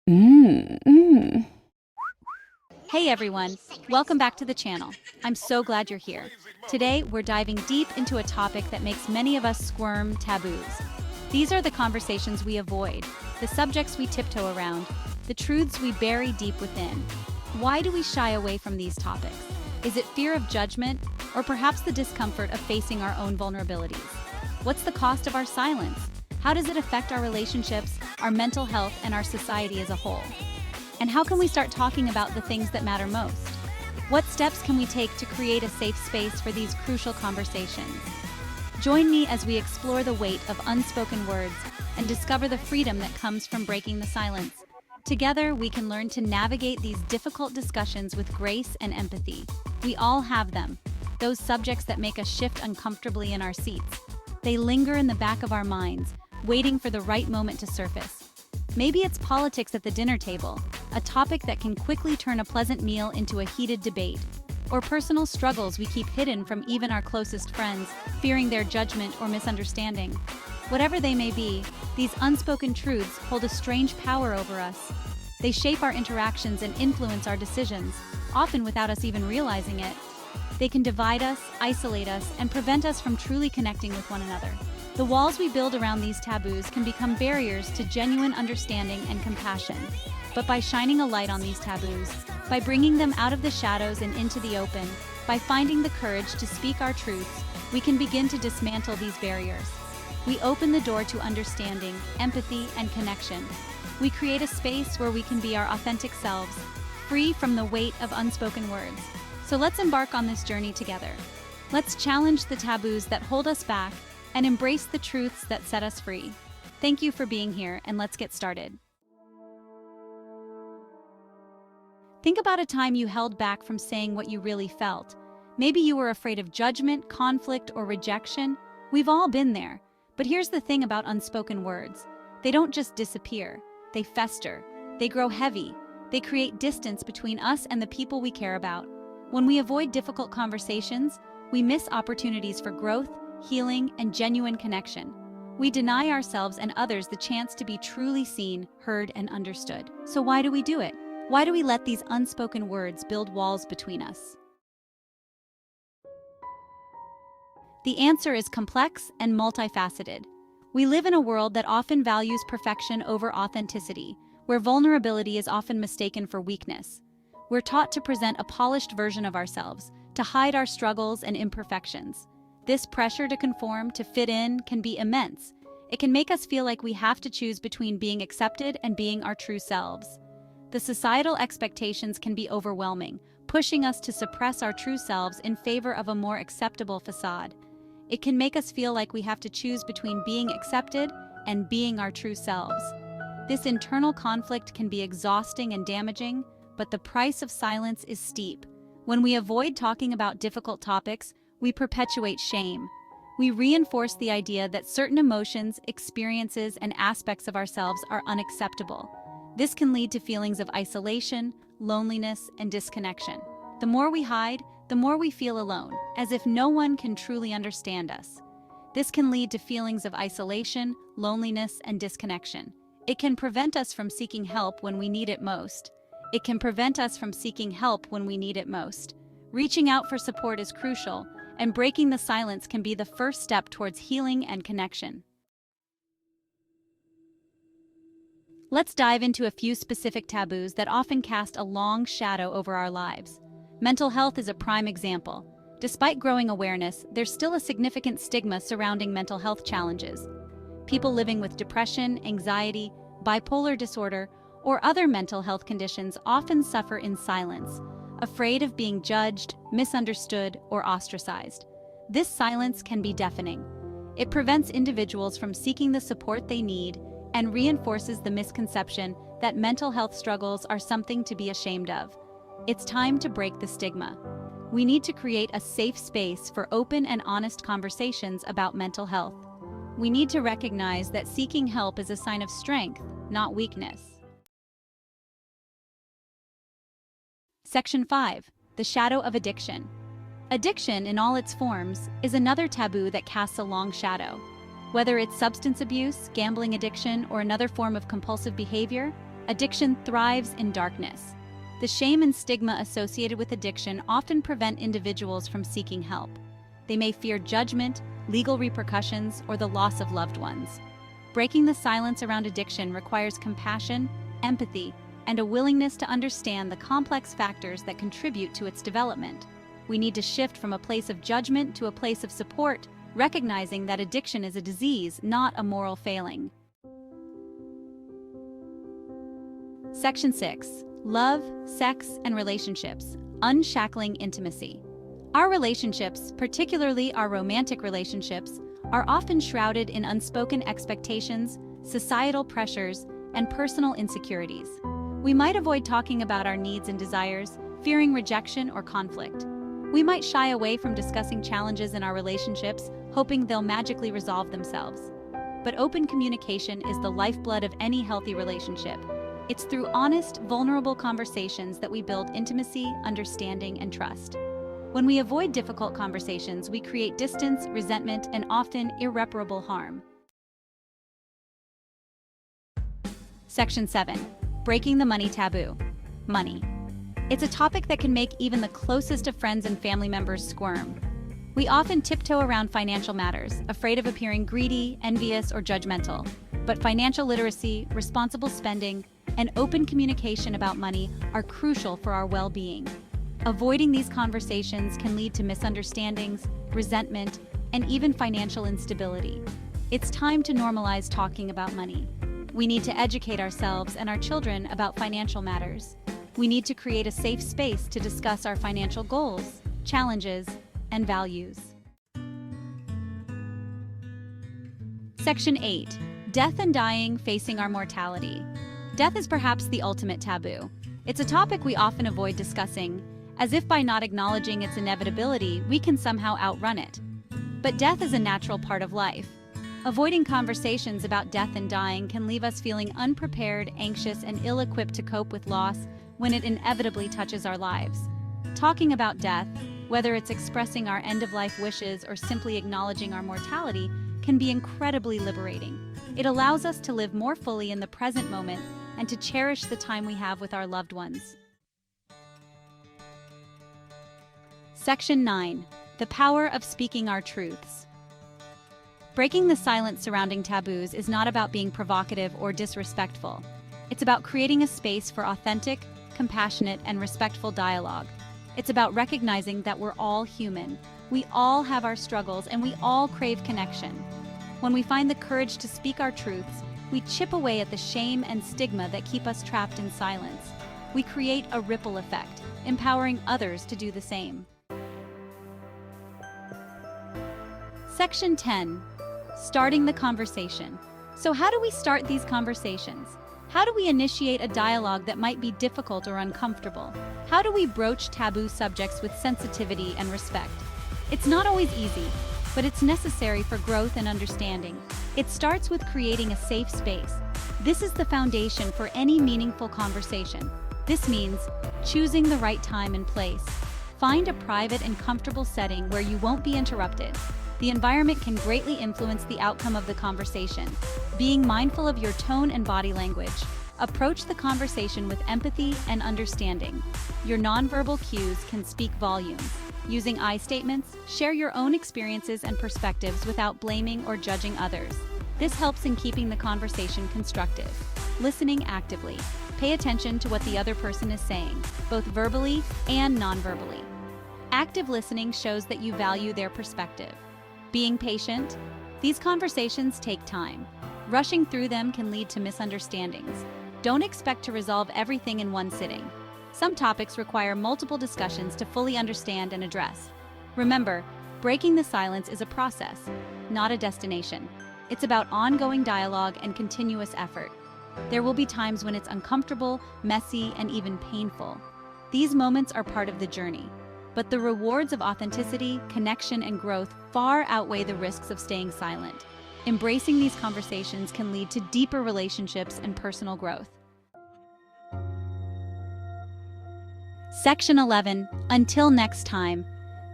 Mm, mm. Hey everyone, welcome back to the channel. I'm so glad you're here. Today, we're diving deep into a topic that makes many of us squirm: taboos. These are the conversations we avoid, the subjects we tiptoe around, the truths we bury deep within. Why do we shy away from these topics? Is it fear of judgment, or perhaps the discomfort of facing our own vulnerabilities? What's the cost of our silence? How does it affect our relationships, our mental health, and our society as a whole? And how can we start talking about the things that matter most? What steps can we take to create a safe space for these crucial conversations? Join me as we explore the weight of unspoken words and discover the freedom that comes from breaking the silence. Together, we can learn to navigate these difficult discussions with grace and empathy. We all have them, those subjects that make us shift uncomfortably in our seats. They linger in the back of our minds, waiting for the right moment to surface. Maybe it's politics at the dinner table, a topic that can quickly turn a pleasant meal into a heated debate, or personal struggles we keep hidden from even our closest friends, fearing their judgment or misunderstanding. Whatever they may be, these unspoken truths hold a strange power over us. They shape our interactions and influence our decisions, often without us even realizing it. They can divide us, isolate us, and prevent us from truly connecting with one another. The walls we build around these taboos can become barriers to genuine understanding and compassion. But by shining a light on these taboos, by bringing them out of the shadows and into the open, by finding the courage to speak our truths, we can begin to dismantle these barriers. We open the door to understanding, empathy, and connection. We create a space where we can be our authentic selves, free from the weight of unspoken words. So let's embark on this journey together. Let's challenge the taboos that hold us back and embrace the truths that set us free. Thank you for being here, and let's get started. Think about a time you held back from saying what you really felt. Maybe you were afraid of judgment, conflict, or rejection. We've all been there. But here's the thing about unspoken words. They don't just disappear. They fester. They grow heavy. They create distance between us and the people we care about. When we avoid difficult conversations, we miss opportunities for growth, healing, and genuine connection. We deny ourselves and others the chance to be truly seen, heard, and understood. So why do we do it? Why do we let these unspoken words build walls between us? The answer is complex and multifaceted. We live in a world that often values perfection over authenticity, where vulnerability is often mistaken for weakness. We're taught to present a polished version of ourselves, to hide our struggles and imperfections. This pressure to conform, to fit in, can be immense. It can make us feel like we have to choose between being accepted and being our true selves. The societal expectations can be overwhelming, pushing us to suppress our true selves in favor of a more acceptable facade. It can make us feel like we have to choose between being accepted and being our true selves. This internal conflict can be exhausting and damaging, but the price of silence is steep. When we avoid talking about difficult topics, we perpetuate shame. We reinforce the idea that certain emotions, experiences, and aspects of ourselves are unacceptable. This can lead to feelings of isolation, loneliness, and disconnection. The more we hide, the more we feel alone, as if no one can truly understand us. This can lead to feelings of isolation, loneliness, and disconnection. It can prevent us from seeking help when we need it most. Reaching out for support is crucial, and breaking the silence can be the first step towards healing and connection. Let's dive into a few specific taboos that often cast a long shadow over our lives. Mental health is a prime example. Despite growing awareness, there's still a significant stigma surrounding mental health challenges. People living with depression, anxiety, bipolar disorder, or other mental health conditions often suffer in silence, afraid of being judged, misunderstood, or ostracized. This silence can be deafening. It prevents individuals from seeking the support they need and reinforces the misconception that mental health struggles are something to be ashamed of. It's time to break the stigma. We need to create a safe space for open and honest conversations about mental health. We need to recognize that seeking help is a sign of strength, not weakness. Section 5. The shadow of addiction. Addiction, in all its forms, is another taboo that casts a long shadow. Whether it's substance abuse, gambling addiction, or another form of compulsive behavior, Addiction thrives in darkness. The shame and stigma associated with addiction often prevent individuals from seeking help. They may fear judgment, legal repercussions, or the loss of loved ones. Breaking the silence around addiction requires compassion, empathy, and a willingness to understand the complex factors that contribute to its development. We need to shift from a place of judgment to a place of support, recognizing that addiction is a disease, not a moral failing. Section 6. Love, Sex, and Relationships. Unshackling Intimacy. Our relationships, particularly our romantic relationships, are often shrouded in unspoken expectations, societal pressures, and personal insecurities. We might avoid talking about our needs and desires, fearing rejection or conflict. We might shy away from discussing challenges in our relationships, hoping they'll magically resolve themselves. But open communication is the lifeblood of any healthy relationship. It's through honest, vulnerable conversations that we build intimacy, understanding, and trust. When we avoid difficult conversations, we create distance, resentment, and often irreparable harm. Section 7. Breaking the money taboo. Money. It's a topic that can make even the closest of friends and family members squirm. We often tiptoe around financial matters, afraid of appearing greedy, envious, or judgmental. But financial literacy, responsible spending, and open communication about money are crucial for our well-being. Avoiding these conversations can lead to misunderstandings, resentment, and even financial instability. It's time to normalize talking about money. We need to educate ourselves and our children about financial matters. We need to create a safe space to discuss our financial goals, challenges, and values. Section 8. Death and Dying, Facing Our Mortality. Death is perhaps the ultimate taboo. It's a topic we often avoid discussing, as if by not acknowledging its inevitability, we can somehow outrun it. But death is a natural part of life. Avoiding conversations about death and dying can leave us feeling unprepared, anxious, and ill-equipped to cope with loss when it inevitably touches our lives. Talking about death, whether it's expressing our end-of-life wishes or simply acknowledging our mortality, can be incredibly liberating. It allows us to live more fully in the present moment and to cherish the time we have with our loved ones. Section 9. The Power of Speaking Our Truths. Breaking the silence surrounding taboos is not about being provocative or disrespectful. It's about creating a space for authentic, compassionate, and respectful dialogue. It's about recognizing that we're all human. We all have our struggles, and we all crave connection. When we find the courage to speak our truths, we chip away at the shame and stigma that keep us trapped in silence. We create a ripple effect, empowering others to do the same. Section 10. Starting the conversation. So how do we start these conversations? How do we initiate a dialogue that might be difficult or uncomfortable? How do we broach taboo subjects with sensitivity and respect? It's not always easy, but it's necessary for growth and understanding. It starts with creating a safe space. This is the foundation for any meaningful conversation. This means choosing the right time and place. Find a private and comfortable setting where you won't be interrupted. The environment can greatly influence the outcome of the conversation. Being mindful of your tone and body language. Approach the conversation with empathy and understanding. Your nonverbal cues can speak volumes. Using I statements, share your own experiences and perspectives without blaming or judging others. This helps in keeping the conversation constructive. Listening actively. Pay attention to what the other person is saying, both verbally and non-verbally. Active listening shows that you value their perspective. Being patient. These conversations take time. Rushing through them can lead to misunderstandings. Don't expect to resolve everything in one sitting. Some topics require multiple discussions to fully understand and address. Remember, breaking the silence is a process, not a destination. It's about ongoing dialogue and continuous effort. There will be times when it's uncomfortable, messy, and even painful. These moments are part of the journey. But the rewards of authenticity, connection, and growth far outweigh the risks of staying silent. Embracing these conversations can lead to deeper relationships and personal growth. Section 11. Until next time.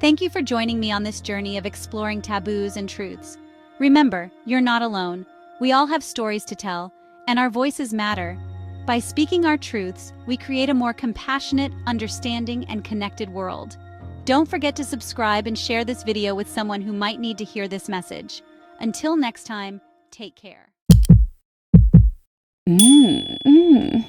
Thank you for joining me on this journey of exploring taboos and truths. Remember, you're not alone. We all have stories to tell, and our voices matter. By speaking our truths, we create a more compassionate, understanding, and connected world. Don't forget to subscribe and share this video with someone who might need to hear this message. Until next time, take care. Mm, mm.